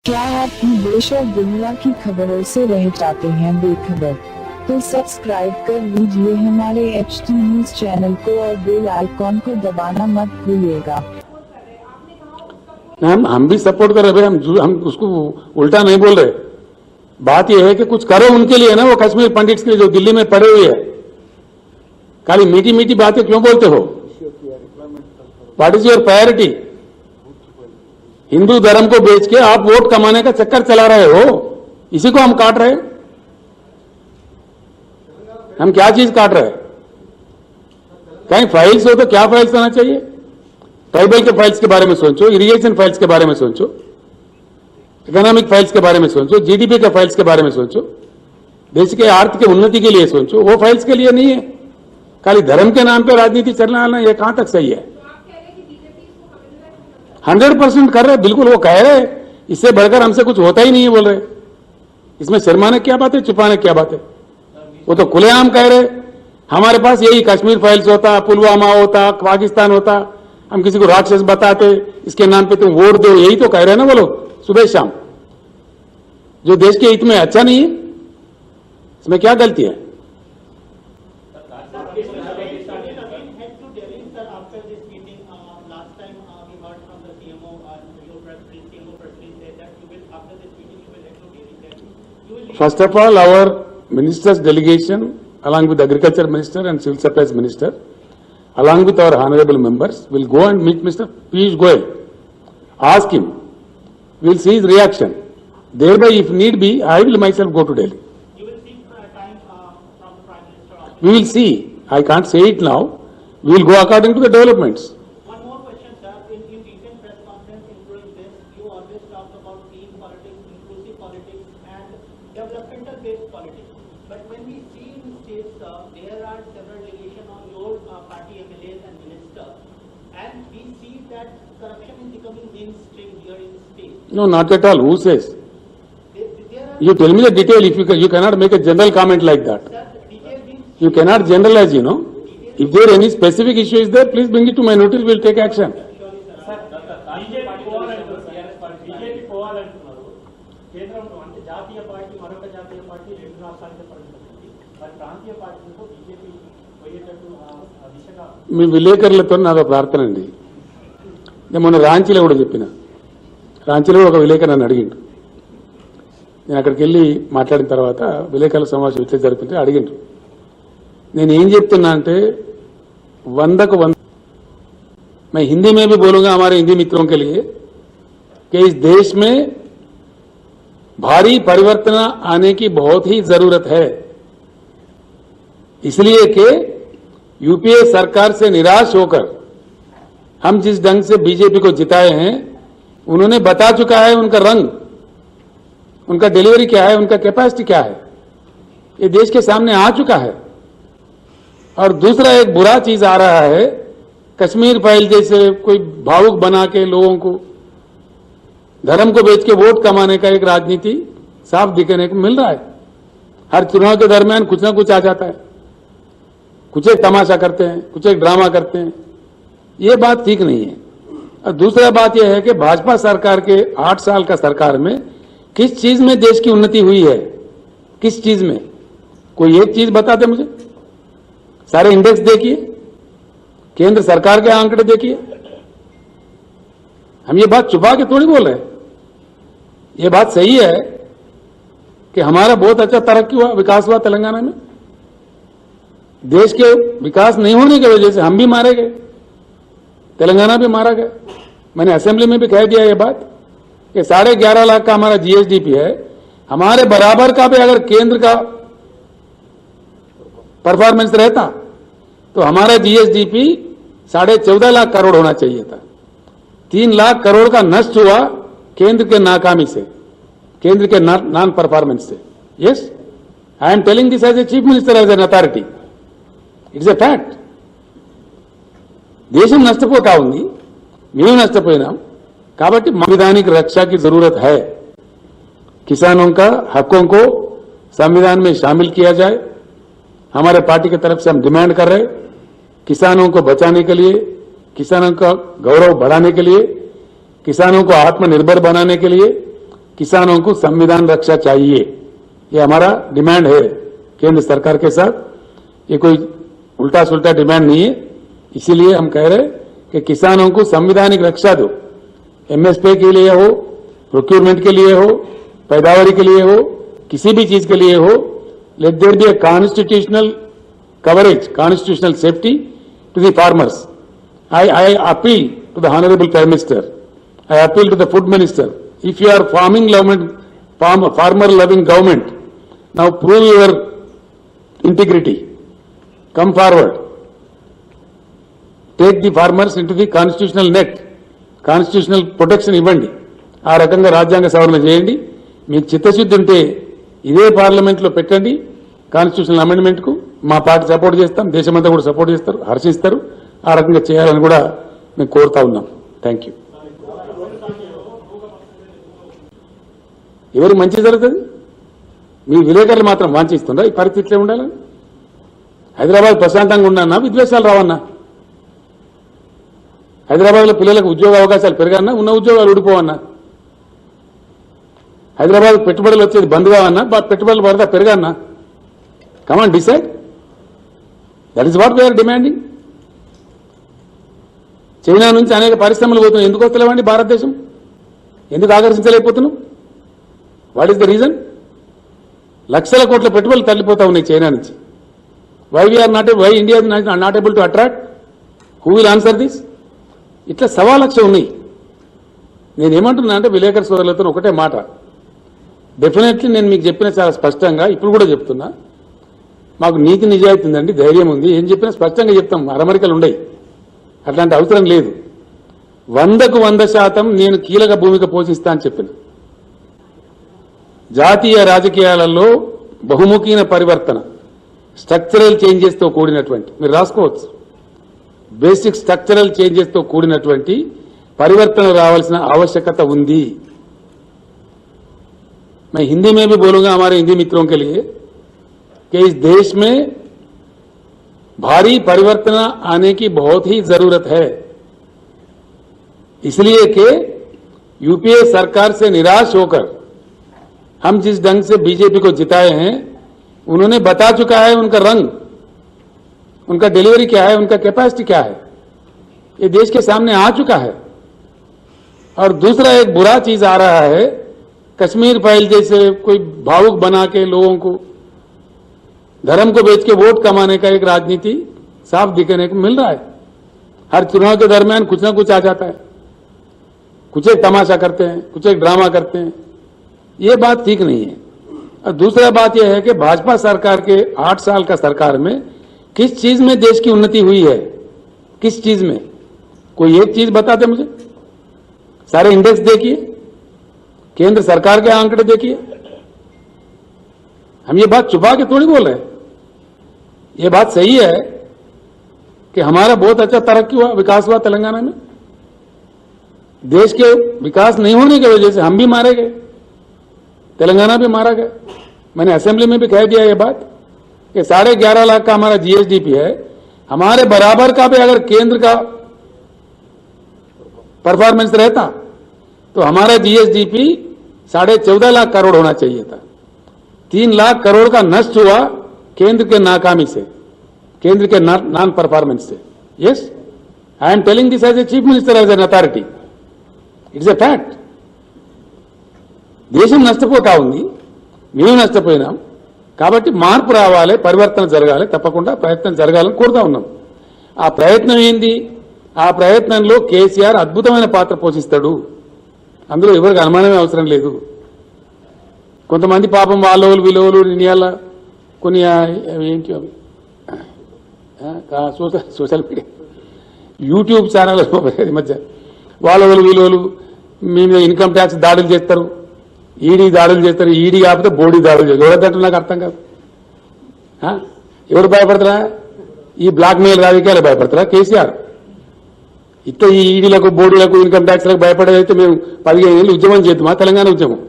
क्या आप भी देश और दुनिया की खबरों से रह जाते हैं बेखबर? तो सब्सक्राइब कर लीजिए हमारे HT न्यूज चैनल को और बेल आइकॉन को दबाना मत भूलिएगा। हम भी सपोर्ट कर रहे हैं, हम उसको उल्टा नहीं बोल रहे। बात यह है कि कुछ करो उनके लिए ना, वो कश्मीर पंडित्स के लिए जो दिल्ली में पड़े हुए हैं। खाली मीठी मीठी बातें क्यों बोलते हो? What is your priority? Hindu धर्म को बेच के आप वोट कमाने का चक्कर चला रहे हो, इसी को हम काट रहे हैं। हम क्या चीज काट रहे हैं? कहीं फाइल्स हो तो क्या फाइल्स होना चाहिए? ट्राइबल के फाइल्स के बारे में सोचो, इरिगेशन फाइल्स के बारे में सोचो, इकोनॉमिक फाइल्स के बारे में सोचो, जीडीपी के फाइल्स के बारे में सोचो, देश के आर्थिक उन्नति के लिए सोचो। वो फाइल्स के लिए नहीं है। खाली धर्म के नाम पे राजनीति चलने वाला ये कहां तक सही है? 100% कर रहे, बिल्कुल वो कह रहे। इससे बढ़कर हमसे कुछ होता ही नहीं है बोल रहे। इसमें शर्माने क्या बात है, छुपाने क्या बात है? वो तो खुलेआम कह रहे। हमारे पास यही कश्मीर फाइल्स होता, पुलवामा होता, पाकिस्तान होता, हम किसी को राक्षस बताते, इसके नाम पे तुम वोट दो, यही तो कह रहे हैं ना वो लोग सुबह शाम। जो देश के हित में अच्छा नहीं है, इसमें क्या गलती है? First of all, our minister's delegation, along with the Agriculture Minister and Civil Supplies Minister, along with our honorable members, will go and meet Mr. Piyush Goyal. Ask him. We will see his reaction. Thereby, if need be, I will myself go to Delhi. You will seek time from the Prime Minister. We will see. I can't say it now. We will go according to the developments. One more question, sir. In recent press conference, including this, you always talked about clean politics, inclusive politics, and developmental-based politics. But when we see in states, there are several allegations on your party MLAs and ministers, and we see that corruption is becoming mainstream here in state. No, not at all. Who says? There are, You tell me the detail. If you cannot make a general comment like that. sir, detail being You cannot generalize, you know. If there any specific issue is there, please bring it to my notice. We will take action. BJP పోవాలంటున్నారు. కేంద్రంలో అంటే జాతీయ party మరొక జాతీయ party రెండు రాష్ట్రాలకే పరిమితమైంది. మరి ప్రాంతీయ పార్టీలతో బీజేపీ పోయేటట్టు ఆ దిశగా మీ విలేకరులతో నాదో ప్రార్థన అండి. నేను మొన్న రాంచీలో కూడా చెప్పిన. రాంచీలో ఒక విలేకరు నన్ను అడిగిండు. నేను అక్కడికి వెళ్ళి మాట్లాడిన తర్వాత విలేకరుల సమావేశం ఇట్లా జరుగుతుంటే అడిగిండ్రు. నేను ఏం చెప్తున్నా అంటే 100కు 100 मैं हिंदी में भी बोलूंगा हमारे हिंदी मित्रों के लिए कि इस देश में भारी परिवर्तन आने की बहुत ही जरूरत है। इसलिए कि यूपीए सरकार से निराश होकर हम जिस ढंग से बीजेपी को जिताए हैं, उन्होंने बता चुका है उनका रंग, उनका डिलीवरी क्या है, उनका कैपेसिटी क्या है, ये देश के सामने आ चुका है। और दूसरा एक बुरा चीज आ रहा है, कश्मीर फाइल जैसे कोई भावुक बना के लोगों को धर्म को बेच के वोट कमाने का एक राजनीति साफ दिखने को मिल रहा है। हर चुनाव के दरमियान कुछ ना कुछ आ जाता है, कुछ एक तमाशा करते हैं, कुछ एक ड्रामा करते हैं। ये बात ठीक नहीं है। और दूसरा बात यह है कि भाजपा सरकार के 8 साल का सरकार में किस चीज में देश की उन्नति हुई है? किस चीज में? कोई एक चीज बता दे मुझे। सारे इंडेक्स देखिए, केंद्र सरकार के आंकड़े देखिए। हम ये बात छुपा के थोड़ी बोल रहे हैं। ये बात सही है कि हमारा बहुत अच्छा तरक्की हुआ, विकास हुआ तेलंगाना में। देश के विकास नहीं होने की वजह से हम भी मारे गए, तेलंगाना भी मारा गया। मैंने असेंबली में भी कह दिया ये बात कि 11.5 लाख का हमारा जीएसडीपी है। हमारे बराबर का भी अगर केंद्र का परफॉर्मेंस रहता तो हमारा जीएसडीपी 14.5 लाख करोड़ होना चाहिए था। 3 लाख करोड़ का नष्ट हुआ केंद्र के नाकामी से, केंद्र के नॉन परफॉर्मेंस से। Yes, I am telling this as a chief minister, as an authority. It's a fact. దేశం నష్టపోతా ఉంది, మేము నష్టపోయినాం. కాబట్టి संविधानिक रक्षा की जरूरत है. किसानों का हकों को संविधान में शामिल किया जाए. हमारे पार्टी की तरफ से हम डिमांड कर रहे हैं, किसानों को बचाने के लिए, किसानों का गौरव बढ़ाने के लिए, किसानों को आत्मनिर्भर बनाने के लिए किसानों को संविधान रक्षा चाहिए, ये हमारा डिमांड है केंद्र सरकार के साथ। ये कोई उल्टा सुल्टा डिमांड नहीं है। इसीलिए हम कह रहे हैं कि किसानों को संवैधानिक रक्षा दो, एमएसपी के लिए हो, प्रोक्योरमेंट के लिए हो, पैदावारी के लिए हो, किसी भी चीज के लिए हो, let there be a constitutional coverage, constitutional safety to the farmers. I appeal to the Honorable Prime Minister. I appeal to the Food Minister. If you are farmer loving government, now prove your integrity. Come forward. Take the farmers into the constitutional net. Constitutional protection ఇవ్వండి. ఆ రకంగా రాజ్యాంగ సవరణ చేయండి. మీకు చిత్తశుద్ధి ఉంటే ఇదే పార్లమెంట్ లో పెట్టండి కాన్స్టిట్యూషనల్ అమెండ్మెంట్ కు. మా పార్టీ సపోర్ట్ చేస్తాం, దేశమంతా కూడా సపోర్ట్ చేస్తారు, హర్షిస్తారు. ఆ రకంగా చేయాలని కూడా మేము కోరుతా ఉన్నాం. Thank you. ఎవరు మంచి జరుగుతుంది? మీ విలేకరులు మాత్రం వాంఛిస్తుందా ఈ పరిస్థితి ఇట్లే ఉండాలని? హైదరాబాద్ ప్రశాంతంగా ఉండన్నా, విద్వేషాలు రావన్నా? హైదరాబాద్ లో పిల్లలకు ఉద్యోగ అవకాశాలు పెరగన్నా, ఉన్న ఉద్యోగాలు ఊడిపోవన్నా? హైదరాబాద్ పెట్టుబడులు వచ్చేది బంద్ కావన్నా, పెట్టుబడులు పడతా పెరగన్నా? Come on decide. That is what we are demanding. China నుంచి అనేక పరిశ్రమలు పోతున్నాయి, ఎందుకు వస్తలేవండి భారతదేశం? ఎందుకు ఆకర్షించలేకపోతున్నాం? What is the reason? లక్షల కోట్ల పెట్టుబడులు తరలిపోతా ఉన్నాయి చైనా నుంచి. Why India not able to attract? Who will answer this? ఇట్లా 1,00,000 ఉన్నాయి. నేనేమంటున్నా అంటే విలేకరు సోదరులతో ఒకటే మాట, డెఫినెట్లీ నేను మీకు చెప్పిన చాలా స్పష్టంగా ఇప్పుడు కూడా చెప్తున్నా, మాకు నీతి నిజాయితీ ఉందండి, ధైర్యం ఉంది, ఏం చెప్పినా స్పష్టంగా చెప్తాం, అరమరికలు ఉండయి, అట్లాంటి అవసరం లేదు. 100కు 100% నేను కీలక భూమిక పోషిస్తా అని చెప్పిన. జాతీయ రాజకీయాలలో బహుముఖీన పరివర్తన, స్ట్రక్చరల్ చేంజెస్ తో కూడినటువంటి, మీరు రాసుకోవచ్చు, బేసిక్ స్ట్రక్చరల్ చేంజెస్ తో కూడినటువంటి పరివర్తన రావాల్సిన आवश्यकता ఉంది. मैं हिंदी में भी बोलूंगा हमारे हिंदी मित्रों के लिए कि इस देश में भारी परिवर्तन आने की बहुत ही जरूरत है, इसलिए कि यूपीए सरकार से निराश होकर हम जिस ढंग से बीजेपी को जिताए हैं, उन्होंने बता चुका है उनका रंग, उनका डिलीवरी क्या है, उनका कैपेसिटी क्या है, ये देश के सामने आ चुका है. और दूसरा एक बुरा चीज आ रहा है, कश्मीर फाइल जैसे कोई भावुक बना के लोगों को धर्म को बेच के वोट कमाने का एक राजनीति साफ दिखने को मिल रहा है. हर चुनाव के दरमियान कुछ ना कुछ आ जाता है, कुछ एक तमाशा करते हैं, कुछ एक ड्रामा करते हैं. ये बात ठीक नहीं है. और दूसरा बात यह है कि भाजपा सरकार के 8 साल का सरकार में किस चीज में देश की उन्नति हुई है, किस चीज में? कोई एक चीज बताते मुझे. सारे इंडेक्स देखिए, केंद्र सरकार के आंकड़े देखिए. हम ये बात छुपा के थोड़ी बोल रहे हैं. ये बात सही है कि हमारा बहुत अच्छा तरक्की हुआ, विकास हुआ तेलंगाना में. देश के विकास नहीं होने की वजह से हम भी मारे गए, तेलंगाना भी मारा गया. मैंने असेंबली में भी कह दिया ये बात कि 11.5 लाख का हमारा जीएसडीपी है. हमारे बराबर का भी अगर केंद्र का परफॉर्मेंस रहता तो हमारा जीएसडीपी 14.5 लाख करोड़ होना चाहिए था. 3 लाख करोड़ का नष्ट हुआ केंद्र के नाकामी से, केंद्र के नॉन परफॉर्मेंस से. Yes, I am telling this as a chief minister, as an authority. It's a fact. దేశం నష్టపోతా ఉంది, మేము నష్టపోయినాం. కాబట్టి మార్పు రావాలి, పరివర్తన జరగాలి, తప్పకుండా ప్రయత్నం జరగాలని కోరుతా ఉన్నాం. ఆ ప్రయత్నం ఏంది? ఆ ప్రయత్నంలో కేసీఆర్ అద్భుతమైన పాత్ర పోషిస్తాడు, అందులో ఎవరికి అనుమానమే అవసరం లేదు. కొంతమంది పాపం వాళ్ళోలు విలువలు నియాల కొన్ని ఏంటి అవి సోషల్ మీడియా యూట్యూబ్ ఛానల్ మధ్య వాళ్ళోలు విలువలు మీ మీద ఇన్కమ్ ట్యాక్స్ దాడులు చేస్తారు, ఈడీ దాడులు చేస్తారు, ఈడీ కాకపోతే బోడీ దాడులు చేస్తారు. ఎవరంటే నాకు అర్థం కాదు. ఎవరు భయపడతారా? ఈ బ్లాక్ మెయిల్ రాజకీయాలు భయపడతారా కేసీఆర్? ఇట్లా ఈ ఈడీలకు బోడీలకు ఇన్కమ్ ట్యాక్స్లకు భయపడేదైతే మేము 15 ఏళ్ళు ఉద్యమం చేద్దామా? తెలంగాణ ఉద్యమం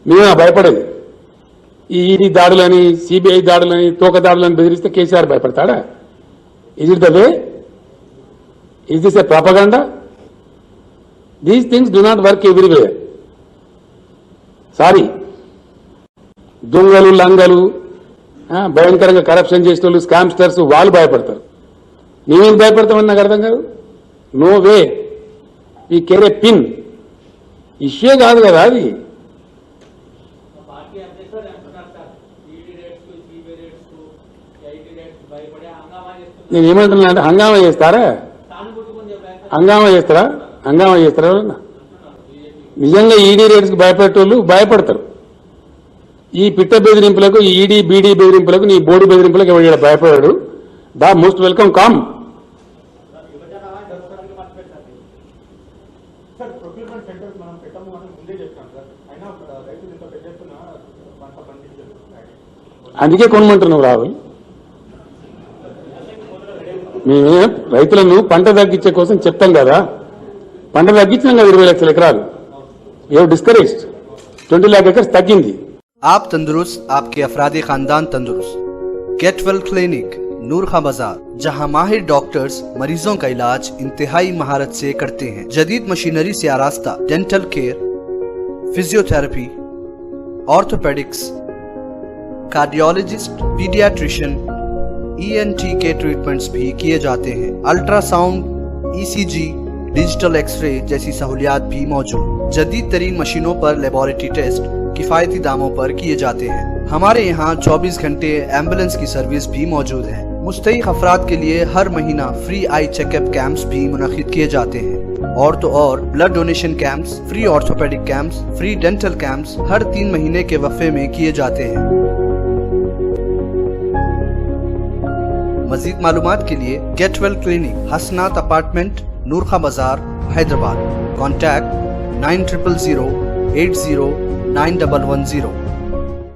మేమే భయపడేది. ఈ ఈడీ దాడులని, సిబిఐ దాడులని, తోక దాడులని బెదిరిస్తే కేసీఆర్ భయపడతాడా? Is it the way? Is this a propaganda? These things do not work everywhere. Sorry దొంగలు లంగలు భయంకరంగా కరప్షన్ చేసే వాళ్ళు స్కామ్స్టర్స్ వాళ్ళు భయపడతారు. మేమేం భయపడతామని నాకు అర్థం కాదు. నో వే ఈ కెరే పిన్ ఇష్యూ కాదు కదా అది. పార్టీ అధ్యక్షుడు అంటున్నారు sir, ED rates CBI rates IT rates భయపడే హంగామా చేస్తున్నారు. నేను ఏమంటున్నా అంటే హంగామా చేస్తారా? హంగామా చేస్తారా? హంగామా చేస్తారా? నిజంగా ఈడీ రేట్స్కి భయపడేటోళ్ళు భయపడతారు. ఈ పిట్ట బెదిరింపులకు, ఈ ఈడీ బీడీ బెదిరింపులకు, నీ బోర్డు బెదిరింపులకు ఎవరు భయపడాడు. The most welcome come. Sir procurement centres మనం పెట్టాము అని ముందే చెప్తాం సార్, అయినా రైతులు ఇంత పెద్ద ఎత్తున పంట పండించారు. అందుకే కొనమంటున్నావు రాహుల్. మేమే రైతులను పంట తగ్గించే కోసం చెప్తాం కదా. పంట తగ్గించినాం కదా 20 లక్షల ఎకరాలు. ఏ డిస్కరేజ్డ్ 20 लाख एकड़ తగ్గింది. आप तंदुरुस्त, आपके अफराद खानदान तंदुरुस्त। गेट वेल क्लिनिक, नूरखा बाजार, जहां माहिर डॉक्टर्स मरीजों का इलाज इंतहाई महारत से करते हैं। जदीद मशीनरी से आरास्ता dental care, physiotherapy, orthopaedics, cardiologist, paediatrician, ENT के ट्रीटमेंट्स भी किए जाते हैं। अल्ट्रासाउंड, ECG, डिजिटल एक्सरे जैसी सहूलियात भी मौजूद। जदीद तरीन मशीनों पर लेबोरेटरी टेस्ट किफायती दामों पर किए जाते हैं। हमारे यहाँ 24 घंटे एम्बुलेंस की सर्विस भी मौजूद है। मुस्तहिक अफराद के लिए हर महीना फ्री आई चेकअप कैंप्स भी मुनक्किद किए जाते हैं। और तो और blood donation camps, free orthopaedic camps, free dental camps हर 3 महीने के वक्फे में किए जाते हैं। मजीद मालूमात के लिए गेट वेल क्लिनिक, हसनात अपार्टमेंट, नूरखा बाजार, हैदराबाद। कॉन्टैक्ट 9000 80 9110।